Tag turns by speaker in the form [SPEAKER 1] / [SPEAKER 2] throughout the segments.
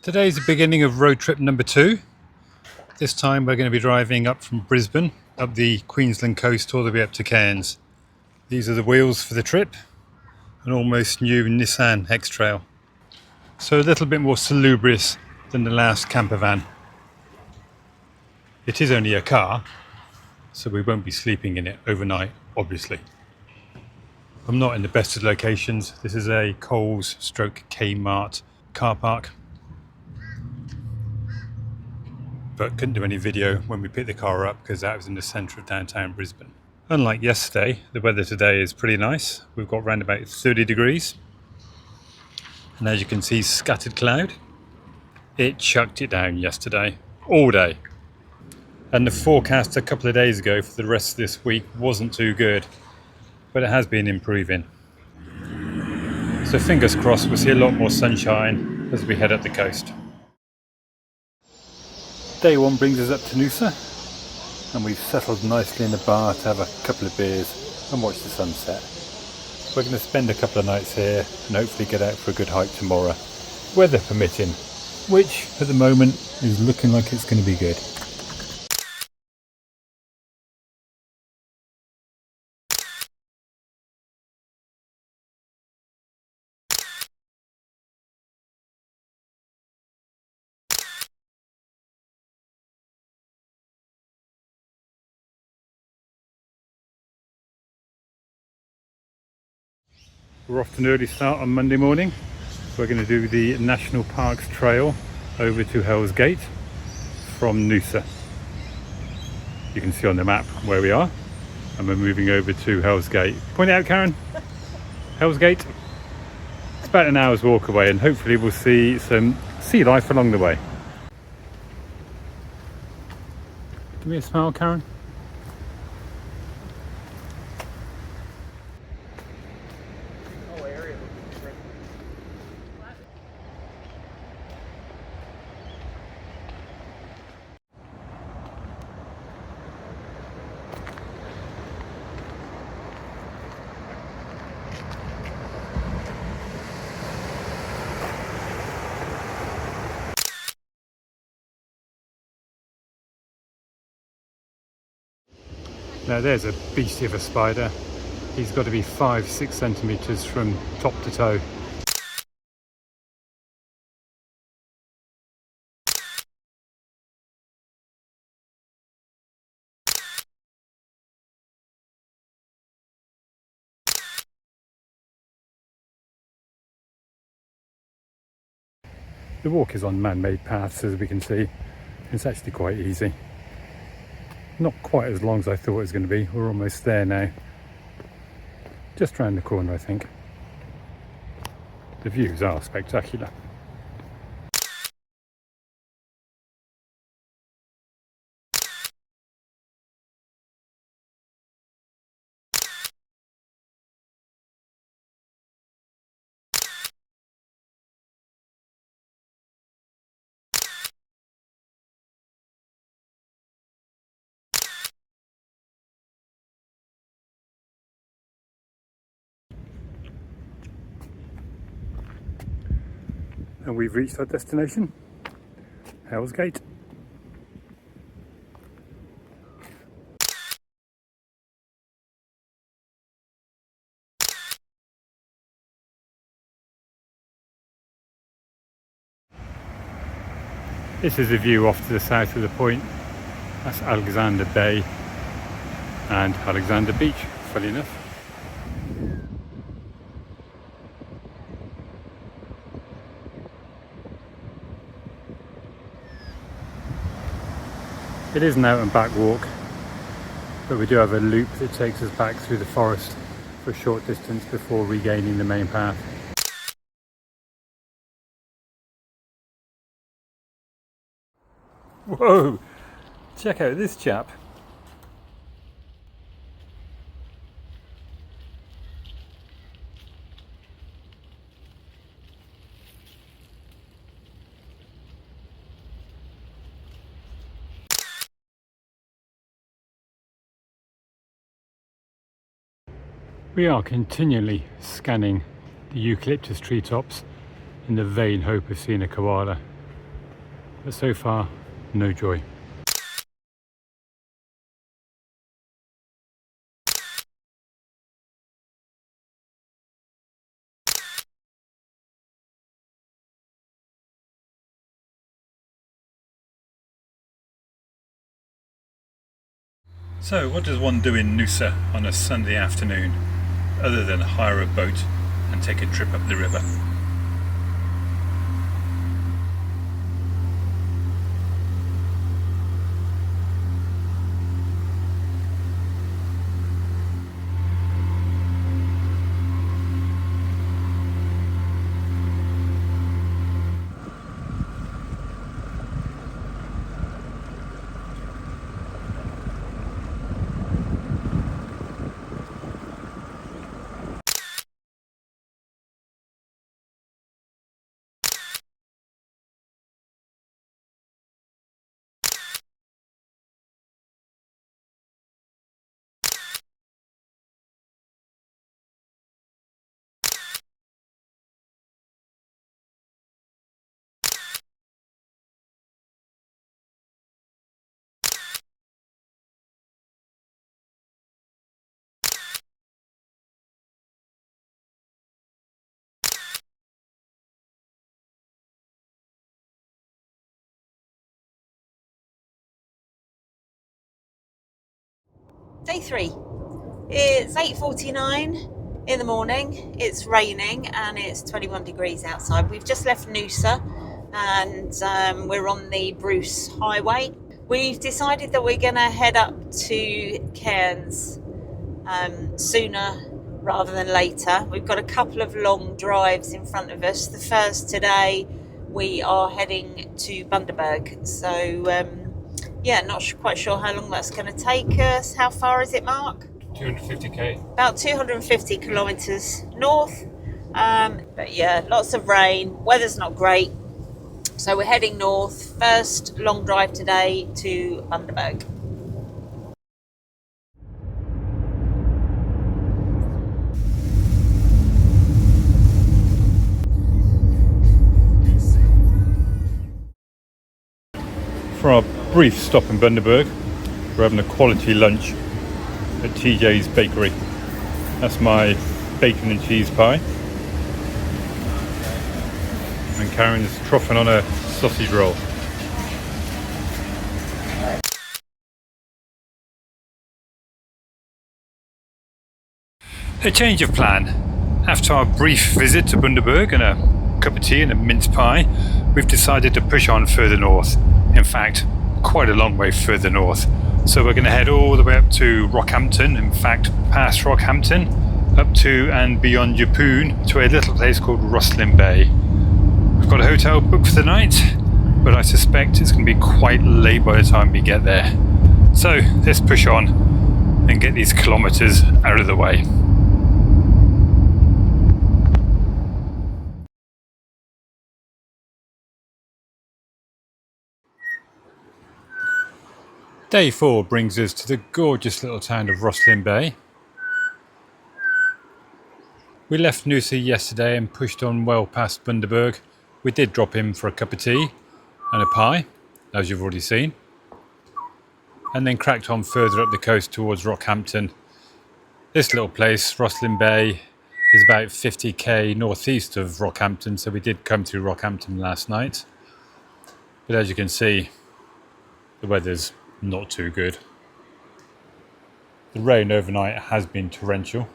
[SPEAKER 1] Today's the beginning of road trip number 2. This time we're going to be driving up from Brisbane, up the Queensland coast all the way up to Cairns. These are the wheels for the trip, an almost new Nissan X-Trail. So a little bit more salubrious than the last camper van. It is only a car, so we won't be sleeping in it overnight, obviously. I'm not in the best of locations. This is a Coles/Kmart car park. But couldn't do any video when we picked the car up because that was in the centre of downtown Brisbane. Unlike yesterday, the weather today is pretty nice. We've got around about 30 degrees. And as you can see, scattered cloud. It chucked it down yesterday, all day. And the forecast a couple of days ago for the rest of this week wasn't too good. But it has been improving. So fingers crossed we'll see a lot more sunshine as we head up the coast. Day 1 brings us up to Noosa, and we've settled nicely in the bar to have a couple of beers and watch the sunset. We're going to spend a couple of nights here and hopefully get out for a good hike tomorrow, weather permitting, which at the moment is looking like it's going to be good. We're off to an early start on Monday morning. We're going to do the National Parks Trail over to Hell's Gate from Noosa. You can see on the map where we are, and we're moving over to Hell's Gate. Point it out, Karen. Hell's Gate. It's about an hour's walk away, and hopefully we'll see some sea life along the way. Give me a smile, Karen. Now there's a beastie of a spider. He's got to be 5-6 centimetres from top to toe. The walk is on man-made paths, as we can see. It's actually quite easy. Not quite as long as I thought it was going to be. We're almost there now. Just round the corner, I think. The views are spectacular. And we've reached our destination, Hell's Gate. This is a view off to the south of the point. That's Alexander Bay and Alexander Beach, funny enough. It is an out and back walk, but we do have a loop that takes us back through the forest for a short distance before regaining the main path. Whoa! Check out this chap. We are continually scanning the eucalyptus treetops in the vain hope of seeing a koala. but so far, no joy. So what does one do in Noosa on a Sunday afternoon other than hire a boat and take a trip up the river?
[SPEAKER 2] Day 3. It's 8:49 in the morning. It's raining and it's 21 degrees outside. We've just left Noosa and we're on the Bruce Highway. We've decided that we're going to head up to Cairns sooner rather than later. We've got a couple of long drives in front of us. The first today, we are heading to Bundaberg. So not quite sure how long that's going to take us. How far is it, Mark?
[SPEAKER 1] 250k.
[SPEAKER 2] About 250 kilometres north. But yeah, lots of rain. Weather's not great. So we're heading north. First long drive today to Bundaberg.
[SPEAKER 1] For our brief stop in Bundaberg, we're having a quality lunch at TJ's Bakery. That's my bacon and cheese pie. And Karen's troughing on a sausage roll. A change of plan. After our brief visit to Bundaberg and a cup of tea and a mince pie, we've decided to push on further north. In fact, quite a long way further north. So we're going to head all the way up to Rockhampton, in fact past Rockhampton, up to and beyond Yeppoon to a little place called Rosslyn Bay. We've got a hotel booked for the night, but I suspect it's going to be quite late by the time we get there. So let's push on and get these kilometres out of the way. Day 4 brings us to the gorgeous little town of Rosslyn Bay. We left Noosa yesterday and pushed on well past Bundaberg. We did drop in for a cup of tea and a pie, as you've already seen, and then cracked on further up the coast towards Rockhampton. This little place, Rosslyn Bay, is about 50k northeast of Rockhampton, so we did come through Rockhampton last night. But as you can see, the weather's not too good. The rain overnight has been torrential.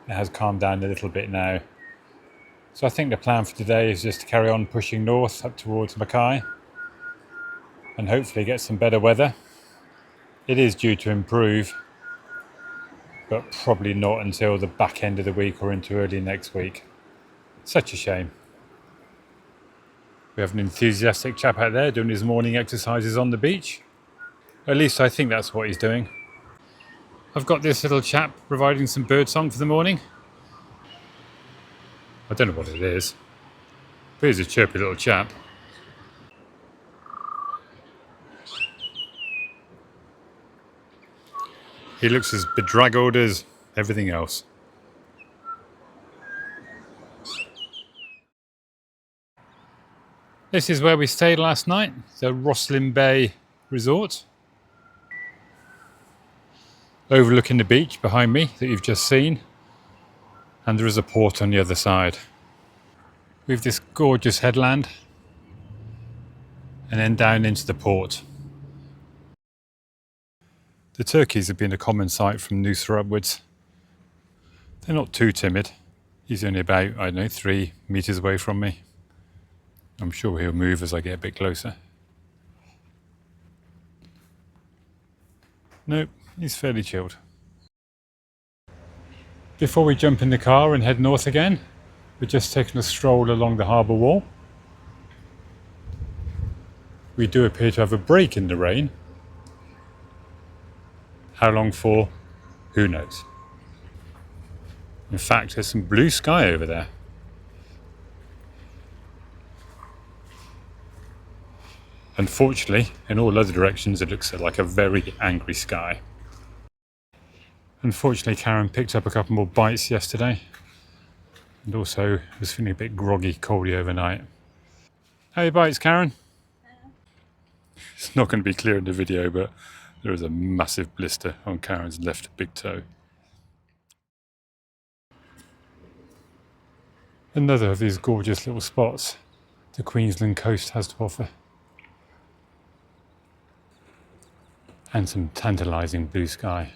[SPEAKER 1] It has calmed down a little bit now. So I think the plan for today is just to carry on pushing north up towards Mackay and hopefully get some better weather. It is due to improve, but probably not until the back end of the week or into early next week. Such a shame. We have an enthusiastic chap out there doing his morning exercises on the beach. At least I think that's what he's doing. I've got this little chap providing some birdsong for the morning. I don't know what it is, but he's a chirpy little chap. He looks as bedraggled as everything else. This is where we stayed last night, the Rosslyn Bay resort. Overlooking the beach behind me that you've just seen. And there is a port on the other side. We have this gorgeous headland. And then down into the port. The turkeys have been a common sight from Noosa upwards. They're not too timid. He's only about, I don't know, 3 meters away from me. I'm sure he'll move as I get a bit closer. Nope, he's fairly chilled. Before we jump in the car and head north again, we're just taking a stroll along the harbour wall. We do appear to have a break in the rain. How long for? Who knows? In fact, there's some blue sky over there. Unfortunately, in all other directions, it looks like a very angry sky. Unfortunately, Karen picked up a couple more bites yesterday. And also was feeling a bit groggy, coldy overnight. How are your bites, Karen? It's not going to be clear in the video, but there is a massive blister on Karen's left big toe. Another of these gorgeous little spots the Queensland coast has to offer. And some tantalising blue sky.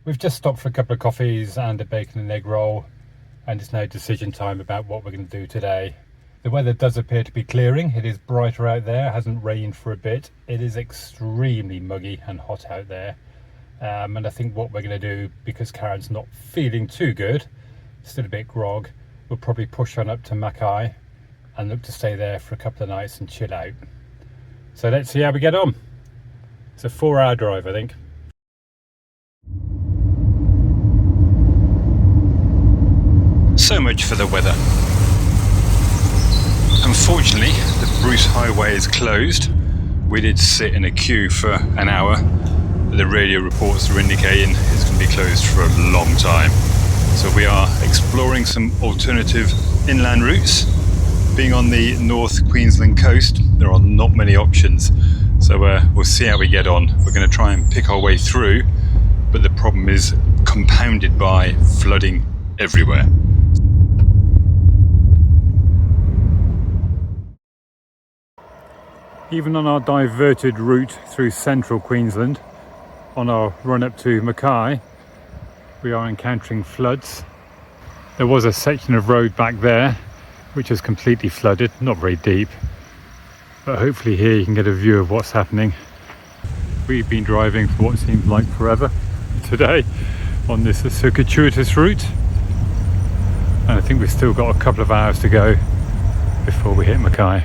[SPEAKER 1] We've just stopped for a couple of coffees and a bacon and egg roll, and it's now decision time about what we're going to do today. The weather does appear to be clearing. It is brighter out there. It hasn't rained for a bit. It is extremely muggy and hot out there. And I think what we're going to do, because Karen's not feeling too good, still a bit grog, we'll probably push on up to Mackay and look to stay there for a couple of nights and chill out. So let's see how we get on. It's a 4-hour drive, I think. So much for the weather. Unfortunately, the Bruce Highway is closed. We did sit in a queue for an hour. The radio reports are indicating it's going to be closed for a long time. So we are exploring some alternative inland routes. Being on the North Queensland coast, there are not many options. So we'll see how we get on. We're going to try and pick our way through, but the problem is compounded by flooding everywhere. Even on our diverted route through central Queensland, on our run up to Mackay, we are encountering floods. There was a section of road back there which is completely flooded, not very deep, but hopefully here you can get a view of what's happening. We've been driving for what seems like forever today on this circuitous route, and I think we've still got a couple of hours to go before we hit Mackay.